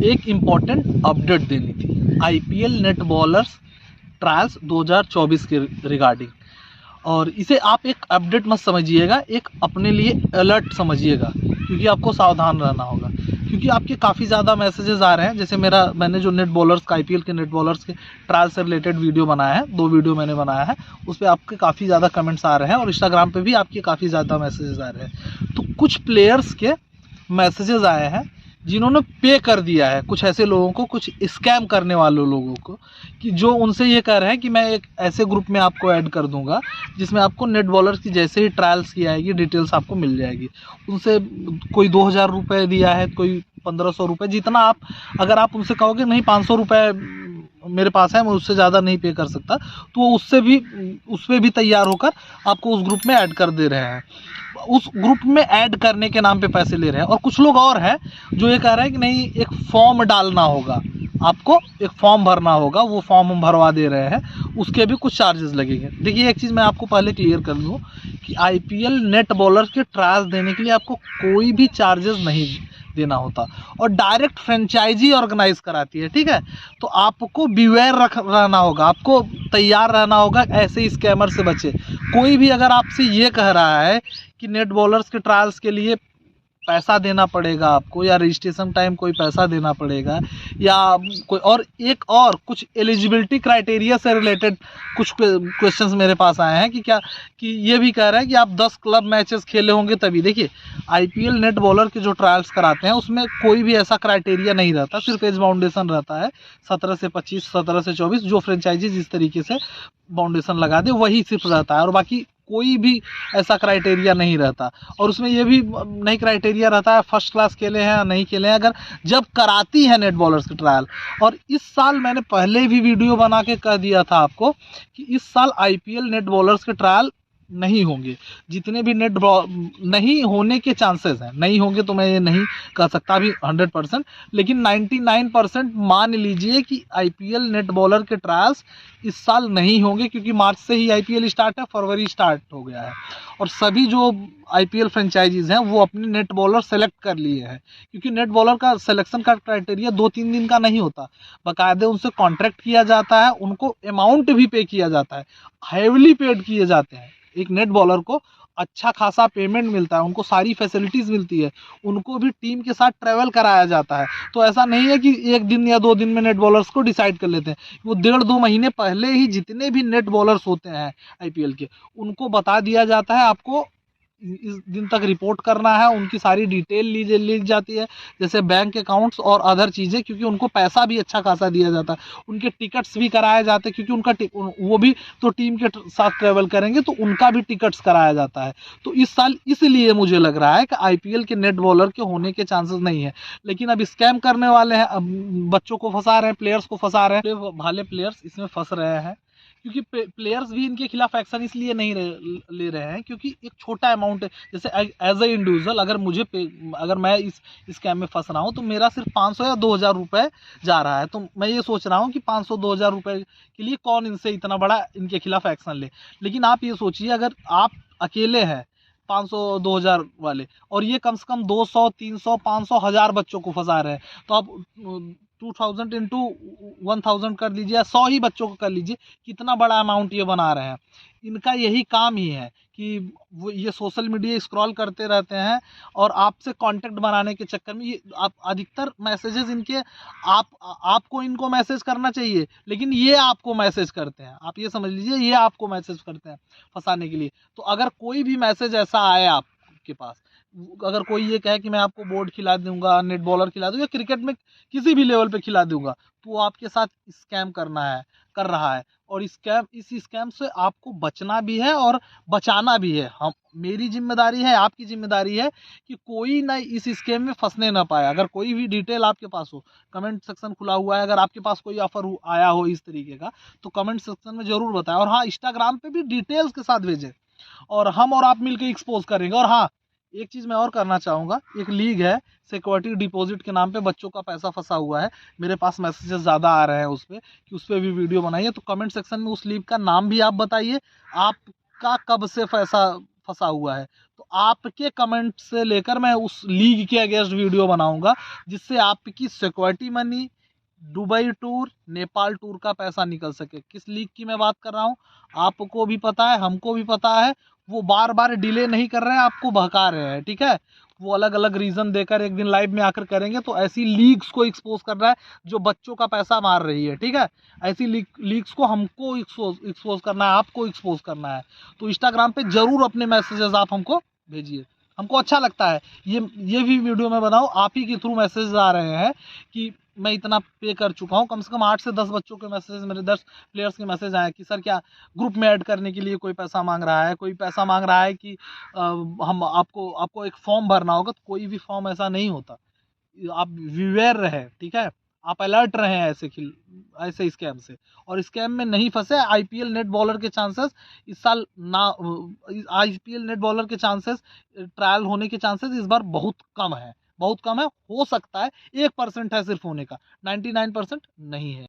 एक important update देनी थी आईपीएल नेट बॉलर्स ट्रायल्स 2024 के रिगार्डिंग। और इसे आप एक अपडेट मत समझिएगा, एक अपने लिए अलर्ट समझिएगा, क्योंकि आपको सावधान रहना होगा। क्योंकि आपके काफ़ी ज़्यादा मैसेजेस आ रहे हैं। जैसे मैंने जो नेट बॉलर्स का आईपीएल के नेट बॉलर्स के ट्रायल से रिलेटेड वीडियो बनाया है, 2 वीडियो मैंने बनाया है, उस पर आपके काफ़ी ज़्यादा कमेंट्स आ रहे हैं और इंस्टाग्राम पे भी आपके काफ़ी ज़्यादा मैसेजेस आ रहे हैं। तो कुछ प्लेयर्स के मैसेजेस आए हैं जिन्होंने पे कर दिया है कुछ ऐसे लोगों को, कुछ स्कैम करने वाले लोगों को, कि जो उनसे ये कह रहे हैं कि मैं एक ऐसे ग्रुप में आपको ऐड कर दूंगा जिसमें आपको नेट बॉलर्स की जैसे ही ट्रायल्स की आएगी डिटेल्स आपको मिल जाएगी। उनसे कोई 2000 रुपये दिया है, कोई 1500 रुपये, जितना आप, अगर आप उनसे कहोगे नहीं 500 रुपये मेरे पास है, मैं उससे ज़्यादा नहीं पे कर सकता, तो वो उस पर भी तैयार होकर आपको उस ग्रुप में ऐड कर दे रहे हैं। उस ग्रुप में ऐड करने के नाम पे पैसे ले रहे हैं। और कुछ लोग और हैं जो ये कह रहे हैं कि नहीं, एक फॉर्म डालना होगा, आपको एक फॉर्म भरना होगा, वो फॉर्म हम भरवा दे रहे हैं, उसके भी कुछ चार्जेस लगेंगे। देखिए, एक चीज़ मैं आपको पहले क्लियर कर दूँ कि आईपीएल नेट बॉलर के ट्रायल्स देने के लिए आपको कोई भी चार्जेस नहीं देना होता, और डायरेक्ट फ्रेंचाइजी ऑर्गेनाइज कराती है, ठीक है। तो आपको बिवेयर रहना होगा, आपको तैयार रहना होगा ऐसे स्कैमर से बचे। कोई भी अगर आपसे ये कह रहा है कि नेट बॉलर्स के ट्रायल्स के लिए पैसा देना पड़ेगा आपको, या रजिस्ट्रेशन टाइम कोई पैसा देना पड़ेगा, या कोई और कुछ एलिजिबिलिटी क्राइटेरिया से रिलेटेड कुछ क्वेश्चंस मेरे पास आए हैं कि ये भी कह रहा है कि आप 10 क्लब मैचेस खेले होंगे तभी। देखिए, आईपीएल नेट बॉलर के जो ट्रायल्स कराते हैं उसमें कोई भी ऐसा क्राइटेरिया नहीं रहता, सिर्फ एज बाउंडेशन रहता है 17 से 25, 17 से 24, जो फ्रेंचाइजी जिस तरीके से बाउंडेशन लगा दे वही सिर्फ रहता है, और बाकी कोई भी ऐसा क्राइटेरिया नहीं रहता। और उसमें ये भी नहीं क्राइटेरिया रहता है फर्स्ट क्लास खेले हैं या नहीं खेले हैं, अगर जब कराती है नेट बॉलर्स के ट्रायल। और इस साल मैंने पहले भी वीडियो बना के कह दिया था आपको कि इस साल आईपीएल नेट बॉलर्स के ट्रायल नहीं होंगे। जितने भी नहीं होने के चांसेस हैं, नहीं होंगे तो मैं ये नहीं कह सकता अभी 100%, लेकिन 99% मान लीजिए कि आईपीएल नेट बॉलर के ट्रायल्स इस साल नहीं होंगे, क्योंकि मार्च से ही आईपीएल स्टार्ट है, फरवरी स्टार्ट हो गया है, और सभी जो आईपीएल फ्रेंचाइजीज हैं वो अपने नेट बॉलर सेलेक्ट कर लिए हैं। क्योंकि नेट बॉलर का सिलेक्शन का क्राइटेरिया 2-3 दिन का नहीं होता, बाकायदे उनसे कॉन्ट्रैक्ट किया जाता है, उनको अमाउंट भी पे किया जाता है, हैवीली पेड किए जाते हैं। एक नेट बॉलर को अच्छा खासा पेमेंट मिलता है, उनको सारी फैसिलिटीज़ मिलती है, उनको भी टीम के साथ ट्रैवल कराया जाता है। तो ऐसा नहीं है कि 1 दिन या 2 दिन में नेट बॉलर्स को डिसाइड कर लेते हैं, वो 1.5-2 महीने पहले ही जितने भी नेट बॉलर्स होते हैं आईपीएल के, उनको बता दिया जाता है आपको इस दिन तक रिपोर्ट करना है, उनकी सारी डिटेल ली जाती है, जैसे बैंक अकाउंट्स और अदर चीज़ें, क्योंकि उनको पैसा भी अच्छा खासा दिया जाता है, उनके टिकट्स भी कराए जाते हैं, क्योंकि वो भी तो टीम के साथ ट्रेवल करेंगे, तो उनका भी टिकट्स कराया जाता है। तो इस साल इसलिए मुझे लग रहा है कि आईपीएल के नेट बॉलर के होने के चांसेस नहीं है। लेकिन अब स्कैम करने वाले हैं, अब बच्चों को फंसा रहे हैं, प्लेयर्स को फंसा रहे हैं, भाले प्लेयर्स इसमें फंस रहे हैं। क्योंकि प्लेयर्स भी इनके खिलाफ एक्शन इसलिए नहीं ले रहे हैं क्योंकि एक छोटा अमाउंट है। जैसे एज ए इंडिविजुअल अगर मैं इस स्कैम में फंस रहा हूँ, तो मेरा सिर्फ 500 या 2000 रुपये जा रहा है, तो मैं ये सोच रहा हूँ कि 500-2000 रुपये के लिए कौन इनसे इतना बड़ा इनके खिलाफ एक्शन ले। लेकिन आप ये सोचिए, अगर आप अकेले हैं 500-2000 वाले, और ये कम से कम 200, 300, 500, 1000 बच्चों को फंसा रहे हैं, तो आप 2000 इंटू 1000 कर लीजिए, 100 ही बच्चों को कर लीजिए, कितना बड़ा अमाउंट ये बना रहे हैं। इनका यही काम ही है कि वो ये सोशल मीडिया स्क्रॉल करते रहते हैं, और आपसे कांटेक्ट बनाने के चक्कर में ये आप अधिकतर मैसेजेस इनके आपको इनको मैसेज करना चाहिए, लेकिन ये आपको मैसेज करते हैं। आप ये समझ लीजिए, ये आपको मैसेज करते हैं फंसाने के लिए। तो अगर कोई भी मैसेज ऐसा आए आपके पास, अगर कोई ये कहे कि मैं आपको बोर्ड खिला दूंगा, नेट बॉलर खिला दूंगा, क्रिकेट में किसी भी लेवल पे खिला दूंगा, तो वो आपके साथ स्कैम कर रहा है। और इस स्कैम से आपको बचना भी है और बचाना भी है। मेरी जिम्मेदारी है, आपकी जिम्मेदारी है कि कोई ना इस स्कैम में फंसने ना पाए। अगर कोई भी डिटेल आपके पास हो, कमेंट सेक्शन खुला हुआ है, अगर आपके पास कोई ऑफर आया हो इस तरीके का, तो कमेंट सेक्शन में जरूर बताएं। और हाँ, इंस्टाग्राम पे भी डिटेल्स के साथ भेजें, और हम और आप मिलकर एक्सपोज करेंगे। और हाँ, एक चीज़ मैं और करना चाहूँगा, एक लीग है सिक्योरिटी डिपॉजिट के नाम पे, बच्चों का पैसा फंसा हुआ है, मेरे पास मैसेजेस ज़्यादा आ रहे हैं उस पर कि उस पर भी वीडियो बनाइए। तो कमेंट सेक्शन में उस लीग का नाम भी आप बताइए, आपका कब से पैसा फंसा हुआ है। तो आपके कमेंट से लेकर मैं उस लीग के अगेंस्ट वीडियो बनाऊंगा जिससे आपकी security money, Dubai tour, Nepal tour का पैसा निकल सके। किस लीग की मैं बात कर रहा हूँ, आपको भी पता है, हमको भी पता है। वो बार बार डिले नहीं कर रहे हैं, आपको बहका रहे हैं, ठीक है। वो अलग अलग रीजन देकर एक दिन लाइव में आकर करेंगे। तो ऐसी लीग्स को एक्सपोज कर रहा है जो बच्चों का पैसा मार रही है, ठीक है। ऐसी लीग्स को हमको एक्सपोज करना है, आपको एक्सपोज करना है। तो इंस्टाग्राम पे जरूर अपने मैसेजेस आप हमको भेजिए, हमको अच्छा लगता है। ये भी वीडियो मैं बनाऊँ, आप ही के थ्रू मैसेज आ रहे हैं कि मैं इतना पे कर चुका हूँ। कम से कम 8 से 10 बच्चों के मैसेज, मेरे 10 प्लेयर्स के मैसेज आए कि सर क्या ग्रुप में ऐड करने के लिए कोई पैसा मांग रहा है, कोई पैसा मांग रहा है कि हम आपको एक फॉर्म भरना होगा। तो कोई भी फॉर्म ऐसा नहीं होता, आप विवेयर रहे, ठीक है। आप अलर्ट रहे ऐसे स्कैम से, और स्कैम में नहीं फंसे। आईपीएल नेट बॉलर के चांसेस इस साल ना, आईपीएल नेट बॉलर के चांसेस, ट्रायल होने के चांसेस इस बार बहुत कम है, बहुत कम है। हो सकता है 1% है सिर्फ होने का, 99% नहीं है।